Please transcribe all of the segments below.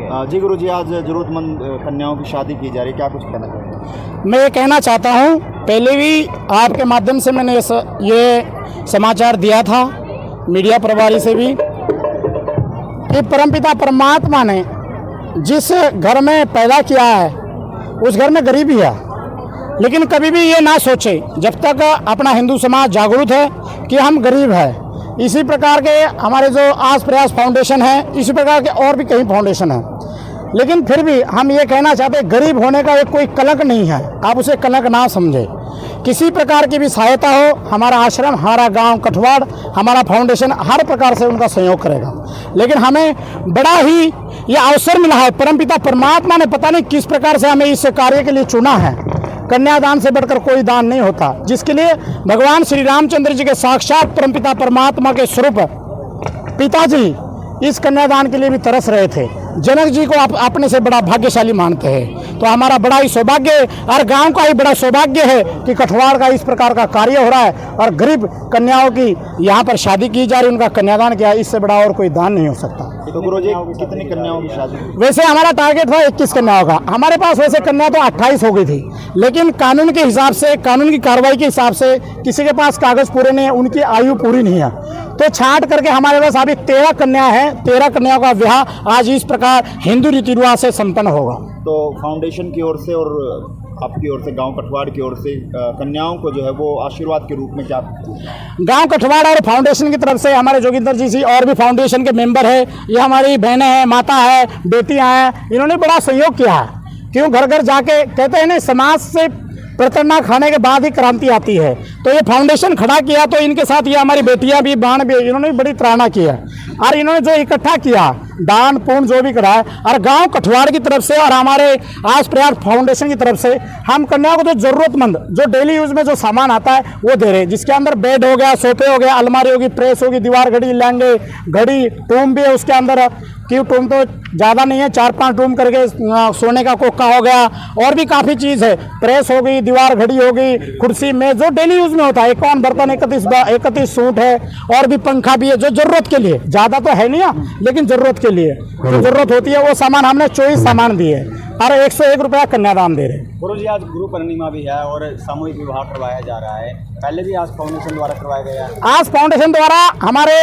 जी गुरुजी, आज जरूरतमंद कन्याओं की शादी की जा रही है, क्या कुछ कहना चाहेंगे? मैं ये कहना चाहता हूँ, पहले भी आपके माध्यम से मैंने ये समाचार दिया था, मीडिया प्रभारी से भी, कि परमपिता परमात्मा ने जिस घर में पैदा किया है उस घर में गरीबी है। लेकिन कभी भी ये ना सोचे, जब तक अपना हिंदू समाज जागरूक है कि हम गरीब है। इसी प्रकार के हमारे जो आस प्रयास फाउंडेशन है, इसी प्रकार के और भी कई फाउंडेशन हैं। लेकिन फिर भी हम ये कहना चाहते हैं, गरीब होने का एक कोई कलंक नहीं है, आप उसे कलंक ना समझे। किसी प्रकार की भी सहायता हो, हमारा आश्रम, हमारा गांव कठवाड़, हमारा फाउंडेशन हर प्रकार से उनका सहयोग करेगा। लेकिन हमें बड़ा ही ये अवसर मिला है, परमपिता परमात्मा ने पता नहीं किस प्रकार से हमें इस कार्य के लिए चुना है। कन्यादान से बढ़कर कोई दान नहीं होता, जिसके लिए भगवान श्री रामचंद्र जी के साक्षात परमपिता परमात्मा के स्वरूप पिताजी इस कन्यादान के लिए भी तरस रहे थे। जनक जी को आप अपने से बड़ा भाग्यशाली मानते हैं, तो हमारा बड़ा ही सौभाग्य और गांव का ही बड़ा सौभाग्य है कि कठवाड़ का इस प्रकार का कार्य हो रहा है और गरीब कन्याओं की यहाँ पर शादी की जा रही है, उनका कन्यादान किया। इससे बड़ा और कोई दान नहीं हो सकता। तो गुरुजी, कितनी कन्याओं की शादी? वैसे हमारा टारगेट था 21 कन्याओं का। हमारे पास वैसे कन्या तो 28 हो गई थी, लेकिन कानून के हिसाब से, कानून की कार्रवाई के हिसाब से किसी के पास कागज पूरे नहीं है, उनकी आयु पूरी नहीं है, तो छांट करके हमारे पास अभी 13 कन्या है। 13 कन्याओं का विवाह आज इस प्रकार हिंदू रीति रिवाज से संपन्न होगा। तो फाउंडेशन की ओर से और आपकी ओर से, गांव कठवाड़ की ओर से कन्याओं को जो है वो आशीर्वाद के रूप में क्या? गांव कठवाड़ और फाउंडेशन की तरफ से हमारे जोगिंदर जी और भी फाउंडेशन के मेंबर है, ये हमारी बहनें हैं, माता है, बेटियां हैं, इन्होंने बड़ा सहयोग किया है। क्यों घर घर जाके कहते हैं ना, समाज से प्रताड़ना खाने के बाद ही क्रांति आती है। तो ये फाउंडेशन खड़ा किया, तो इनके साथ ये हमारी बेटियां भी, बहन भी, इन्होंने बड़ी सराहना की है। और इन्होंने जो इकट्ठा किया, दान पुण्य जो भी करा है, और गांव कठवाड़ की तरफ से और हमारे आस प्रयास फाउंडेशन की तरफ से हम कन्याओं को जो जरूरतमंद, जो डेली यूज में जो सामान आता है वो दे रहे हैं, जिसके अंदर बेड हो गया, सोफे हो गया, अलमारी होगी, प्रेस होगी, दीवार घड़ी, लहंगे, घड़ी, टूम भी है उसके अंदर। क्यों टूम तो ज़्यादा नहीं है, 4-5 टूम करके सोने का कोका हो गया, और भी काफ़ी चीज़ है, प्रेस हो गई, दीवार घड़ी हो गई, कुर्सी में जो डेली यूज में होता है, 51 बर्तन, 31 सूट है, और भी पंखा भी है, जो जरूरत के लिए, ज़्यादा तो है नहीं, लेकिन जरूरत के लिए जो जरूरत होती है वो सामान हमने 24 सामान दिए और 101 रुपया कन्यादान दे रहे हैं। गुरुजी, आज गुरु पूर्णिमा भी है और सामूहिक विवाह करवाया जा रहा है, पहले भी आज फाउंडेशन द्वारा करवाया गया है। आज फाउंडेशन द्वारा, हमारे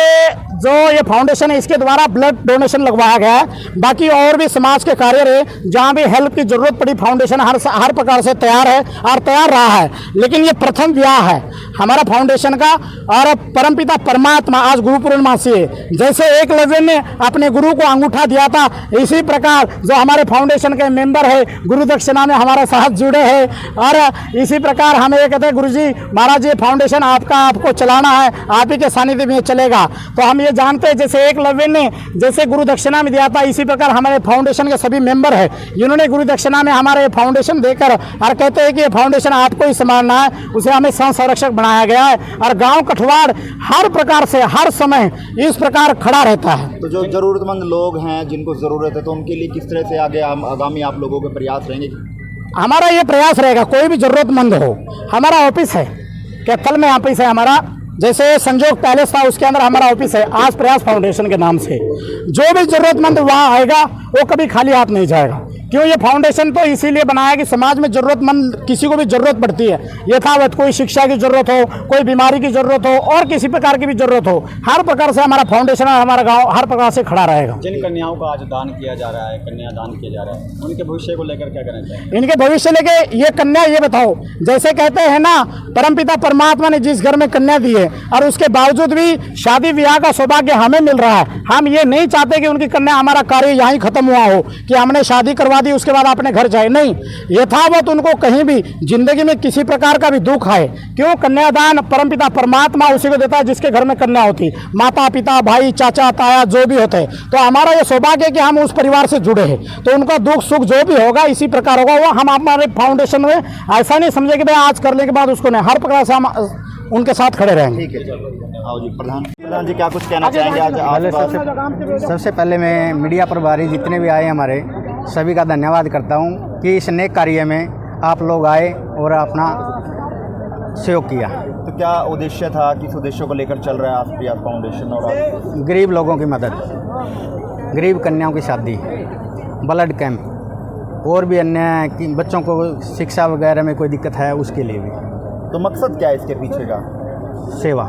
जो ये फाउंडेशन है इसके द्वारा ब्लड डोनेशन लगवाया गया है। बाकी और भी समाज के कार्य रहे, जहाँ भी हेल्प की जरूरत पड़ी, फाउंडेशन हर प्रकार से तैयार है और तैयार रहा है। लेकिन ये प्रथम विवाह है हमारा फाउंडेशन का, और परमपिता परमात्मा आज गुरु पूर्णिमा से, जैसे एकलव्य ने अपने गुरु को अंगूठा दिया था, इसी प्रकार जो हमारे फाउंडेशन के मेंबर है गुरु दक्षिणा में हमारे साथ जुड़े हैं। और इसी प्रकार हमें ये कहते हैं, गुरु जी महाराज ये फाउंडेशन आपको चलाना है, आप ही के सानिध्य में चलेगा। तो हम ये जानते हैं, जैसे एकलव्य ने जैसे गुरु दक्षिणा में दिया था, इसी प्रकार हमारे फाउंडेशन के सभी मेंबर है, इन्होंने गुरु दक्षिणा में हमारे फाउंडेशन देकर, और कहते हैं कि ये फाउंडेशन आपको ही संभालना है, उसे हमें संरक्षक बनाया गया है। और गांव कठवाड़ हर प्रकार से हर समय इस प्रकार खड़ा रहता है। तो जो जरूरतमंद लोग हैं जिनको ज़रूरत है, तो उनके लिए किस तरह से आगे आगामी आप लोगों के प्रयास रहेंगे? हमारा ये प्रयास रहेगा, कोई भी जरूरतमंद हो, हमारा ऑफिस है, कैथल में ऑफिस है हमारा, जैसे संजोग पैलेस था उसके अंदर हमारा ऑफिस है, आज प्रयास फाउंडेशन के नाम से। जो भी जरूरतमंद वहाँ आएगा वो कभी खाली हाथ नहीं जाएगा। क्यों, ये फाउंडेशन तो इसीलिए बनाया कि समाज में जरूरतमंद किसी को भी जरूरत पड़ती है, यथावत कोई शिक्षा की जरूरत हो, कोई बीमारी की जरूरत हो, और किसी प्रकार की भी जरूरत हो, हर प्रकार से हमारा फाउंडेशन और हमारा गांव हर प्रकार से खड़ा रहेगा। जिन कन्याओं का आज दान किया जा रहा है, कन्यादान किया जा रहा है, उनके भविष्य को लेकर क्या कहना चाहिए? इनके भविष्य लेके ये कन्या, ये बताओ, जैसे कहते हैं ना, परमपिता परमात्मा ने जिस घर में कन्या दी है और उसके बावजूद भी शादी विवाह का सौभाग्य हमें मिल रहा है। हम ये नहीं चाहते कि उनकी कन्या, हमारा कार्य यहीं खत्म हुआ हो, कि हमने शादी करवा दी उसके बाद अपने घर जाए, नहीं, यथावत उनको कहीं भी जिंदगी में किसी प्रकार का भी दुख आए। क्यों, कन्यादान परमपिता परमात्मा उसी को देता है जिसके घर में कन्या होती, माता पिता भाई चाचा ताया जो भी होते हैं। तो हमारा ये सौभाग्य है कि हम उस परिवार से जुड़े हैं, तो उनका दुख सुख जो भी होगा इसी प्रकार होगा। वो हम हमारे फाउंडेशन में ऐसा नहीं समझे कि भाई आज करने के बाद उसको नहीं, हर प्रकार से हम उनके साथ खड़े रहेंगे। ठीक है, आओ जी। प्रधान जी, क्या कुछ कहना चाहेंगे? आज सबसे पहले मैं मीडिया प्रभारी जितने भी आए हमारे सभी का धन्यवाद करता हूं कि इस नेक कार्य में आप लोग आए और अपना सहयोग किया। तो क्या उद्देश्य था, किस उद्देश्य को लेकर चल रहा है आसप्रिया फाउंडेशन? और गरीब लोगों की मदद, गरीब कन्याओं की शादी। ब्लड कैंप और भी अन्य कि बच्चों को शिक्षा वगैरह में कोई दिक्कत है उसके लिए भी। तो मकसद क्या है इसके पीछे का? सेवा,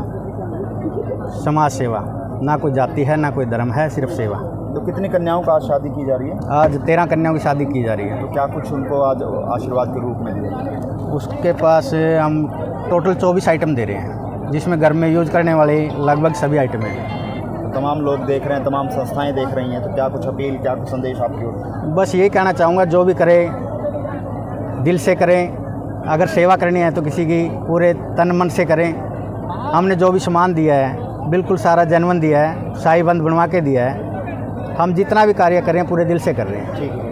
समाज सेवा, ना कोई जाति है ना कोई धर्म है, सिर्फ सेवा। तो कितनी कन्याओं का आज शादी की जा रही है? आज 13 कन्याओं की शादी की जा रही है। तो क्या कुछ उनको आज आशीर्वाद के रूप में दिया? उसके पास हम टोटल 24 आइटम दे रहे हैं, जिसमें घर में यूज करने वाले लगभग सभी आइटम हैं। तमाम लोग देख रहे हैं, तमाम संस्थाएं देख रही हैं, तो क्या कुछ अपील, क्या कुछ संदेश आपकी ओर से? बस यही कहना चाहूँगा, जो भी करे दिल से करें। अगर सेवा करनी है तो किसी की पूरे तन मन से करें। हमने जो भी सामान दिया है बिल्कुल सारा जेन्युइन दिया है, साई बंद बनवा के दिया है। हम जितना भी कार्य करें पूरे दिल से कर रहे हैं। ठीक है।